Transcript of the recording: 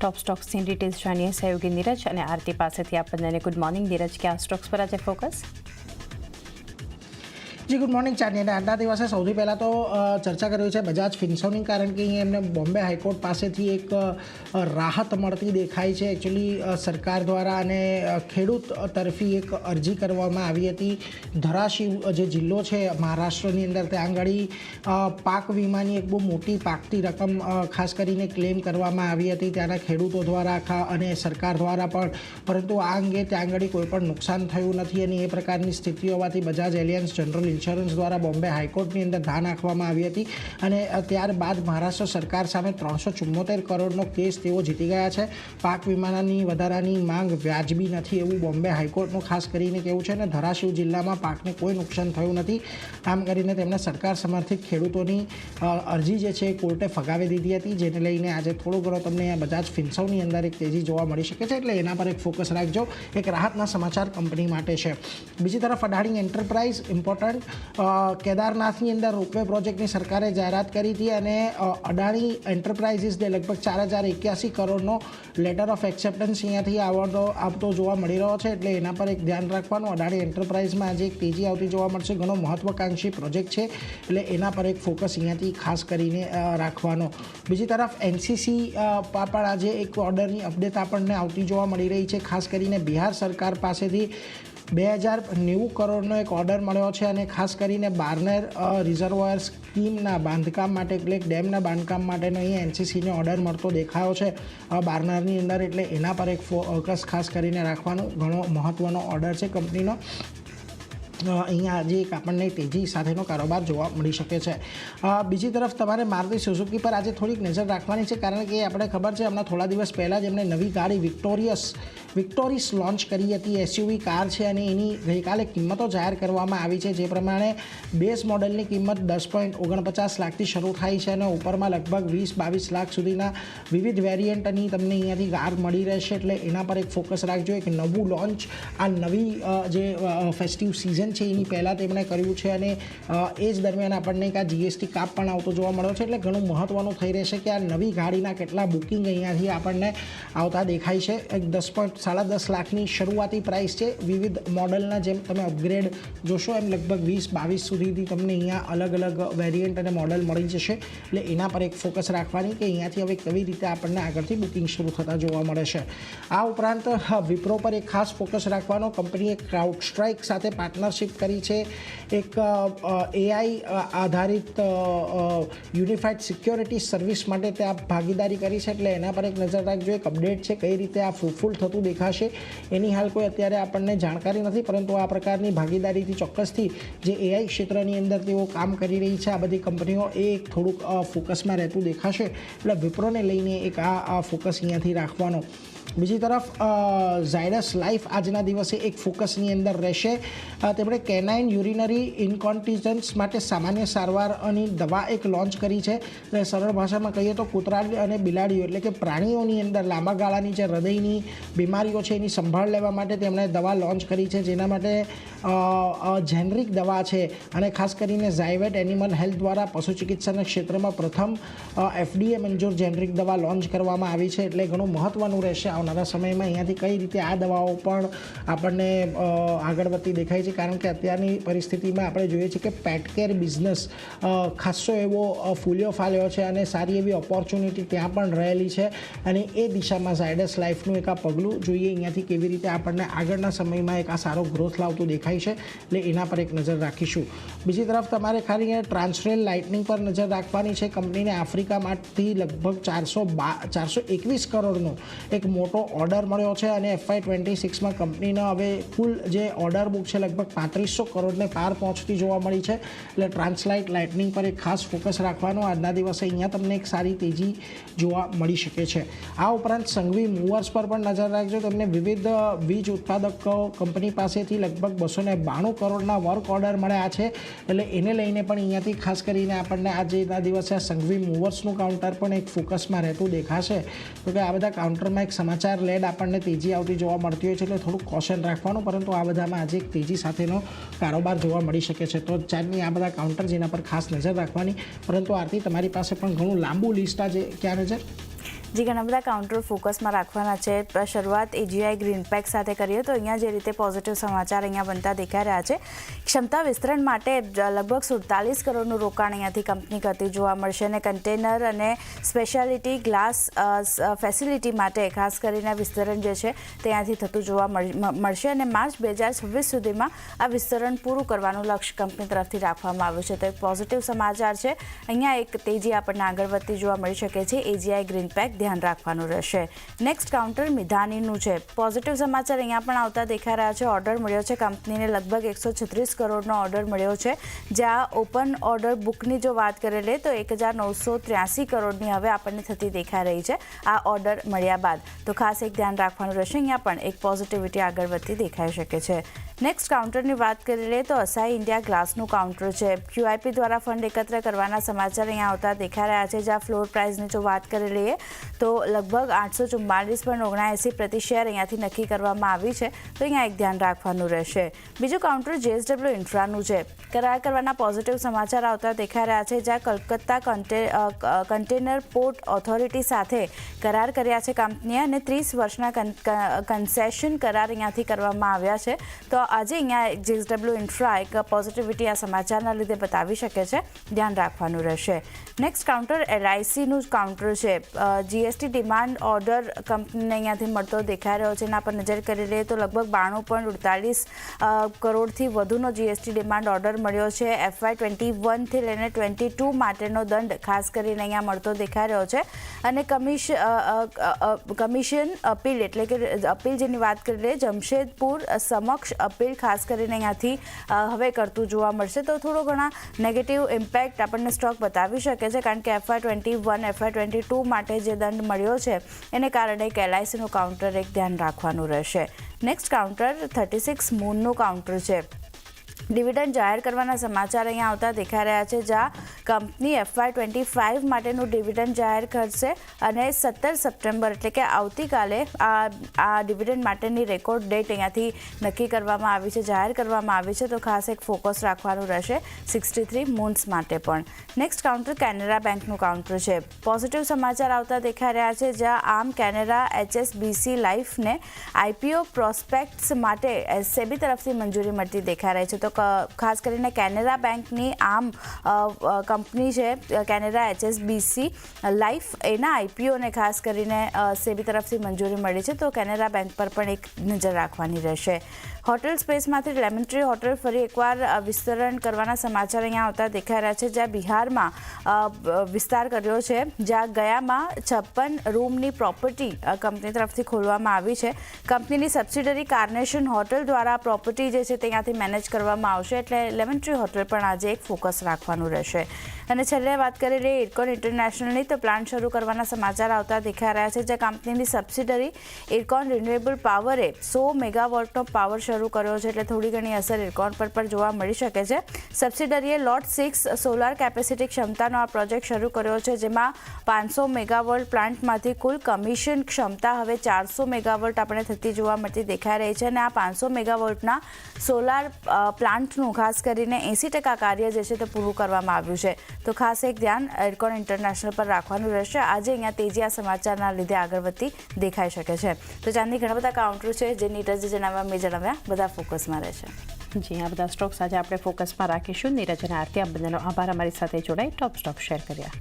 ટોપ સ્ટોક્સની details જાણીએ સહયોગી નીરજ અને આરતી પાસેથી. આપણને ગુડ મોર્નિંગ નીરજ, કે આ સ્ટોક્સ પર આજે ફોકસ? જી ગુડ મોર્નિંગ ચાંદની. અને આજના દિવસે સૌથી પહેલાં તો ચર્ચા કરવી છે બજાજ ફિન્સર્વની, કારણ કે અહીંયા એમને બોમ્બે હાઈકોર્ટ પાસેથી એક રાહત મળતી દેખાય છે. એકચ્યુઅલી સરકાર દ્વારા અને ખેડૂત તરફી એક અરજી કરવામાં આવી હતી. ધરાશીવ જે જિલ્લો છે મહારાષ્ટ્રની અંદર, ત્યાં આગળ પાક વીમાની એક બહુ મોટી પાકતી રકમ ખાસ કરીને ક્લેમ કરવામાં આવી હતી ત્યાંના ખેડૂતો દ્વારા અને સરકાર દ્વારા પણ, પરંતુ આ અંગે ત્યાં આગળ કોઈ પણ નુકસાન થયું નથી. અને એ પ્રકારની સ્થિતિ હોવાથી બજાજ એલિયન્સ જનરલ ઇન્સ્યોરન્સ દ્વારા બોમ્બે હાઈકોર્ટની અંદર ધા નાખવામાં આવી હતી. અને ત્યારબાદ મહારાષ્ટ્ર સરકાર સામે 374 કરોડનો કેસ તેઓ જીતી ગયા છે. પાક વીમાની વધારાની માંગ વ્યાજબી નથી એવું બોમ્બે હાઈકોર્ટનું ખાસ કરીને કહેવું છે. અને ધરાશીવ જિલ્લામાં પાકને કોઈ નુકસાન થયું નથી, આમ કરીને તેમણે સરકાર સમર્થિત ખેડૂતોની અરજી જે છે કોર્ટે ફગાવી દીધી હતી, જેને લઈને આજે થોડો ઘણો તમને બજાજ ફિન્સર્વની અંદર એક તેજી જોવા મળી શકે છે. એટલે એના પર એક ફોકસ રાખજો. એક રાહતના સમાચાર કંપની માટે છે. બીજી તરફ અડાણી એન્ટરપ્રાઇઝ, ઇમ્પોર્ટન્ટ, કેદારનાથની અંદર રોપવે પ્રોજેક્ટની સરકારે જાહેરાત કરી હતી અને અડાણી એન્ટરપ્રાઇઝીસને લગભગ 4081 કરોડનો લેટર ઓફ એક્સેપ્ટન્સ અહીંયાથી આવતો જોવા મળી રહ્યો છે. એટલે એના પર એક ધ્યાન રાખવાનું. અડાણી એન્ટરપ્રાઇઝમાં આજે એક તેજી આવતી જોવા મળશે. ઘણો મહત્વાકાંક્ષી પ્રોજેક્ટ છે, એટલે એના પર એક ફોકસ અહીંયાથી ખાસ કરીને રાખવાનો. બીજી તરફ એનસીસી પણ આજે એક ઓર્ડરની અપડેટ આપણને આવતી જોવા મળી રહી છે. ખાસ કરીને બિહાર સરકાર પાસેથી 2090 કરોડનો એક ઓર્ડર મળ્યો છે. અને ખાસ કરીને બારનેર રિઝર્વોયર સ્કીમના બાંધકામ માટે, એટલે ડેમના બાંધકામ માટેનો અહીંયા એનસીસીને ઓર્ડર મળતો દેખાયો છે બારનારની અંદર. એટલે એના પર એક ફોકસ ખાસ કરીને રાખવાનું. ઘણો મહત્ત્વનો ઓર્ડર છે કંપનીનો. અહીંયા આજે એક આપણને તેજી સાથેનો કારોબાર જોવા મળી શકે છે. બીજી તરફ તમારે મારુતિ સુઝુકી પર આજે થોડીક નજર રાખવાની છે, કારણ કે આપણે ખબર છે હમણાં થોડા દિવસ પહેલાં જ એમણે નવી ગાડી વિક્ટોરીસ લોન્ચ કરી હતી. એસયુવી કાર છે અને એની ગઈકાલે કિંમતો જાહેર કરવામાં આવી છે. જે પ્રમાણે બેઝ મોડલની કિંમત 10.49 લાખથી શરૂ થાય છે અને ઉપરમાં લગભગ 20-22 લાખ સુધીના વિવિધ વેરિયન્ટની તમને અહીંયાથી કાર મળી રહેશે. એટલે એના પર એક ફોકસ રાખજો. એક નવું લોન્ચ આ નવી જે ફેસ્ટિવ સિઝન છે એની પહેલાં તેમણે કર્યું છે અને એ જ દરમિયાન આપણને એક આ જીએસટી કાપ પણ આવતો જોવા મળ્યો છે. એટલે ઘણું મહત્ત્વનું થઈ રહેશે કે આ નવી ગાડીના કેટલા બુકિંગ અહીંયાથી આપણને આવતા દેખાય છે. એક 10.10 લાખની શરૂઆતી પ્રાઇસ છે. વિવિધ મોડલના જેમ તમે અપગ્રેડ જોશો એમ લગભગ 20-22 સુધીથી તમને અહીંયા અલગ અલગ વેરિયન્ટ અને મોડલ મળી જશે. એટલે એના પર એક ફોકસ રાખવાની કે અહીંયાથી હવે કેવી રીતે આપણને આગળથી બુકિંગ શરૂ થતા જોવા મળે છે. આ ઉપરાંત વિપ્રો પર એક ખાસ ફોકસ રાખવાનો. કંપનીએ ક્રાઉડ સ્ટ્રાઇક સાથે પાર્ટનરશિપ કરી છે. એક એઆઈ આધારિત યુનિફાઈડ સિક્યોરિટી સર્વિસ માટે ત્યાં ભાગીદારી કરી છે. એટલે એના પર એક નજર રાખજો. એક અપડેટ છે, કઈ રીતે આ ફૂલફિલ થતું દેખાશે એની હાલ કોઈ અત્યારે આપણને જાણકારી નથી, પરંતુ આ પ્રકારની ભાગીદારીથી ચોક્કસથી જે એઆઈ ક્ષેત્રની અંદર તેઓ કામ કરી રહી છે આ બધી કંપનીઓ, એ એક થોડુંક ફોકસમાં રહેતું દેખાશે. એટલે વિપ્રોને લઈને એક આ ફોકસ અહીંયાથી રાખવાનો. બીજી તરફ ઝાયડસ લાઈફ આજના દિવસે એક ફોકસની અંદર રહેશે. તેમણે કેનાઇન યુરિનરી ઇન્કોન્ટિજન્સ માટે સામાન્ય સારવારની દવા એક લોન્ચ કરી છે. સરળ ભાષામાં કહીએ તો કૂતરા અને બિલાડીઓ એટલે કે પ્રાણીઓની અંદર લાંબા ગાળાની જે હૃદયની બીમારીઓ છે એની સંભાળ લેવા માટે તેમણે દવા લોન્ચ કરી છે, જેના માટે જેનરિક દવા છે. અને ખાસ કરીને ઝાયવેટ એનિમલ હેલ્થ દ્વારા પશુ ચિકિત્સાના ક્ષેત્રમાં પ્રથમ FDA મંજૂર જેનરિક દવા લોન્ચ કરવામાં આવી છે. એટલે ઘણું મહત્ત્વનું રહેશે આવનારા સમયમાં અહીંયાથી કઈ રીતે આ દવાઓ પણ આપણને આગળ વધતી દેખાય છે, કારણ કે અત્યારની પરિસ્થિતિમાં આપણે જોઈએ છીએ કે પેટકેર બિઝનેસ ખાસો એવો ફૂલ્યો ફાલ્યો છે અને સારી એવી ઓપોર્ચ્યુનિટી ત્યાં પણ રહેલી છે. અને એ દિશામાં ઝાયડસ લાઈફનું એક આ પગલું જોઈએ અહીંયાથી કેવી રીતે આપણને આગળના સમયમાં એક આ સારો ગ્રોથ લાવતું દેખાય છે. એટલે એના પર એક નજર રાખીશું. બીજી તરફ તમારે ખાલી ટ્રાન્સરેલ લાઇટનિંગ પર નજર રાખવાની છે. કંપનીને આફ્રિકામાંથી લગભગ 421 કરોડનો એક મોટો ઓર્ડર મળ્યો છે અને FY26માં કંપનીનો હવે કુલ જે ઓર્ડર બુક છે લગભગ 3500 કરોડને પાર પહોંચતી જોવા મળી છે. એટલે ટ્રાન્સલાઇટ લાઇટનિંગ પર એક ખાસ ફોકસ રાખવાનો. આજના દિવસે અહીંયા તમને એક સારી તેજી જોવા મળી શકે છે. આ ઉપરાંત સંઘવી મૂવર્સ પર પણ નજર રાખજો. તમને વિવિધ વીજ ઉત્પાદકો કંપની પાસેથી લગભગ 292 કરોડના વર્ક ઓર્ડર મળ્યા છે. એટલે એને લઈને પણ અહીંયાથી ખાસ કરીને આપણને આજના દિવસે આ સંઘવી મૂવર્સનું કાઉન્ટર પણ એક ફોકસમાં રહેતું દેખાશે. તો કે આ બધા કાઉન્ટરમાં એક સમાચાર લેડ આપણને તેજી આવતી જોવા મળતી હોય છે, એટલે થોડુંક કોશન રાખવાનું. પરંતુ આ બધામાં આજે એક તેજી સાથેનો કારોબાર જોવા મળી શકે છે. તો ચારની આ બધા કાઉન્ટર જેના પર ખાસ નજર રાખવાની. પરંતુ આરતી તમારી પાસે પણ ઘણું લાંબુ લિસ્ટ આજે ક્યાં નજર? જે ઘણા બધા કાઉન્ટર ફોકસમાં રાખવાના છે. શરૂઆત એજીઆઈ ગ્રીનપેક સાથે કરીએ તો અહીંયા જે રીતે પોઝિટિવ સમાચાર અહીંયા બનતા દેખાઈ રહ્યા છે. ક્ષમતા વિસ્તરણ માટે લગભગ 47 કરોડનું રોકાણ અહીંયાથી કંપની કરતી જોવા મળશે અને કન્ટેનર અને સ્પેશિયાલિટી ગ્લાસ ફેસિલિટી માટે ખાસ કરીને વિસ્તરણ જે છે તે અહીંયાથી થતું જોવા મળશે અને માર્ચ 2026 સુધીમાં આ વિસ્તરણ પૂરું કરવાનું લક્ષ્ય કંપની તરફથી રાખવામાં આવ્યું છે. તો એક પોઝિટિવ સમાચાર છે. અહીંયા એક તેજી આપણને આગળ વધતી જોવા મળી શકે છે. એજીઆઈ ગ્રીનપેક ધ્યાન રાખવાનું રહેશે. નેક્સ્ટ કાઉન્ટર મિધાનીનું છે. પોઝિટિવ સમાચાર અહીંયા પણ આવતા દેખાઈ રહ્યા છે. ઓર્ડર મળ્યો છે કંપનીને લગભગ 136 કરોડનો ઓર્ડર મળ્યો છે. જ્યાં ઓપન ઓર્ડર બુકની જો વાત કરીએ લે તો 1983 કરોડની હવે આપણને થતી દેખાઈ રહી છે આ ઓર્ડર મળ્યા બાદ. તો ખાસ એક ધ્યાન રાખવાનું રહેશે. અહીંયા પણ એક પોઝિટિવિટી આગળ વધતી દેખાઈ શકે છે. નેક્સ્ટ કાઉન્ટરની વાત કરી લઈએ તો અસાઈ ઇન્ડિયા ગ્લાસનું કાઉન્ટર છે. QIP દ્વારા ફંડ એકત્ર કરવાના સમાચાર અહીંયા આવતા દેખાઈ રહ્યા છે. જ્યાં ફ્લોર પ્રાઇસની જો વાત કરી લઈએ તો લગભગ 844.79 પ્રતિ શેર અહીંયાથી નક્કી કરવામાં આવી છે. તો અહીંયા એક ધ્યાન રાખવાનું રહેશે. બીજું કાઉન્ટર JSW ઇન્ફ્રાનું છે. કરાર કરવાના પોઝિટિવ સમાચાર આવતા દેખાઈ રહ્યા છે. જ્યાં કલકત્તા કન્ટેનર પોર્ટ ઓથોરિટી સાથે કરાર કર્યા છે કંપનીએ અને 30 વર્ષના કન્સેશન કરાર અહીંયાથી કરવામાં આવ્યા છે. તો આજે અહીંયા JSW ઇન્ફ્રા એક પોઝિટિવિટી આ સમાચારના લીધે બતાવી શકે છે. ધ્યાન રાખવાનું રહેશે. નેક્સ્ટ કાઉન્ટર LICનું કાઉન્ટર છે. GST ડિમાન્ડ ઓર્ડર કંપનીને અહીંયાથી મળતો દેખાઈ રહ્યો છે. એના પર નજર કરી લઈએ તો લગભગ 92.48 કરોડથી વધુનો GST ડિમાન્ડ ઓર્ડર મળ્યો છે. FY21થી લઈને 22 માટેનો દંડ ખાસ કરીને અહીંયા મળતો દેખાઈ રહ્યો છે. અને કમિશન અપીલ એટલે કે અપીલ જેની વાત કરી લઈએ જમશેદપુર સમક્ષ અપીલ ખાસ કરીને અહીંયાથી હવે કરતું જોવા મળશે. તો થોડો ઘણા નેગેટિવ ઇમ્પેક્ટ આપણને સ્ટોક બતાવી શકે છે કારણ કે FY21 FY22 માટે જે દંડ મળ્યો છે એને કારણે એક LICનું કાઉન્ટર એક ધ્યાન રાખવાનું રહેશે. નેક્સ્ટ કાઉન્ટર 36 મૂનનું કાઉન્ટર છે. ડિવિડન્ડ જાહેર કરવાના સમાચાર અહીંયા આવતા દેખાઈ રહ્યા છે. જ્યાં કંપની FY25 માટેનું ડિવિડન્ડ જાહેર કરશે અને 17 સપ્ટેમ્બર એટલે કે આવતીકાલે આ ડિવિડન્ડ માટેની રેકોર્ડ ડેટ અહીંયાથી નક્કી કરવામાં આવી છે, જાહેર કરવામાં આવી છે. તો ખાસ એક ફોકસ રાખવાનું રહેશે 63 મૂન્સ માટે પણ. નેક્સ્ટ કાઉન્ટર કેનેરા બેંકનું કાઉન્ટર છે. પોઝિટિવ સમાચાર આવતા દેખાઈ રહ્યા છે. જ્યાં આમ કેનેરા HSBC લાઈફને IPO પ્રોસ્પેક્ટ્સ માટે SEBI તરફથી મંજૂરી મળતી દેખાઈ રહી છે. તો ખાસ કરીને કેનેરા બેંકની આમ કંપની છે કેનેરા HSBC લાઈફ એના IPOને ખાસ કરીને SEBI તરફથી મંજૂરી મળી છે. તો કેનેરા બેંક પર પણ એક નજર રાખવાની રહેશે. હોટેલ સ્પેસમાંથી લેમન ટ્રી હોટેલ ફરી એકવાર વિસ્તરણ કરવાના સમાચાર અહીંયા આવતા દેખાઈ રહ્યા છે. જ્યાં બિહારમાં વિસ્તાર કર્યો છે. જ્યાં ગયામાં 56 રૂમની પ્રોપર્ટી કંપની તરફથી ખોલવામાં આવી છે. કંપનીની સબસિડરી કાર્નેશન હોટેલ દ્વારા પ્રોપર્ટી જે છે તે ત્યાંથી મેનેજ કરવામાં આવશે. એટલે લેમન ટ્રી હોટેલ પણ આજે એક ફોકસ રાખવાનું રહેશે. અને છેલ્લે વાત કરી લઈએ ઇરકોન ઇન્ટરનેશનલની તો પ્લાન્ટ શરૂ કરવાના સમાચાર આવતા દેખાઈ રહ્યા છે. જ્યાં કંપનીની સબસિડરી ઇરકોન રિન્યુએબલ પાવરે 100 મેગાવોટનો પાવર શરૂ કર્યો છે. એટલે થોડી ઘણી અસર ઇરકોન પર પણ જોવા મળી શકે છે. સબસિડરીએ લોટ 6 સોલાર કેપેસિટી ક્ષમતાનો આ પ્રોજેક્ટ શરૂ કર્યો છે. જેમાં 500 મેગાવોટ પ્લાન્ટમાંથી કુલ કમિશન ક્ષમતા હવે 400 મેગાવોટ આપણે થતી જોવા મળતી દેખાઈ રહી છે. અને આ 500 મેગાવોટના સોલાર પ્લાન્ટનું ખાસ કરીને 80% કાર્ય જે છે તે પૂરું કરવામાં આવ્યું છે. તો ખાસ એક ધ્યાન ઇરકોન ઇન્ટરનેશનલ પર રાખવાનું રહેશે. આજે અહીંયા તેજી આ સમાચારના લીધે આગળ વધતી દેખાઈ શકે છે. તો ચાંદની ઘણા બધા કાઉન્ટર છે જે નીરજે જણાવ્યા મેં જણાવ્યા બધા ફોકસમાં રહેશે. જી આ બધા સ્ટોક્સ આજે આપણે ફોકસમાં રાખીશું. નીરજ અને આરતી આ બંનેનો આભાર અમારી સાથે જોડાઈ ટોપ સ્ટોક શેર કર્યા.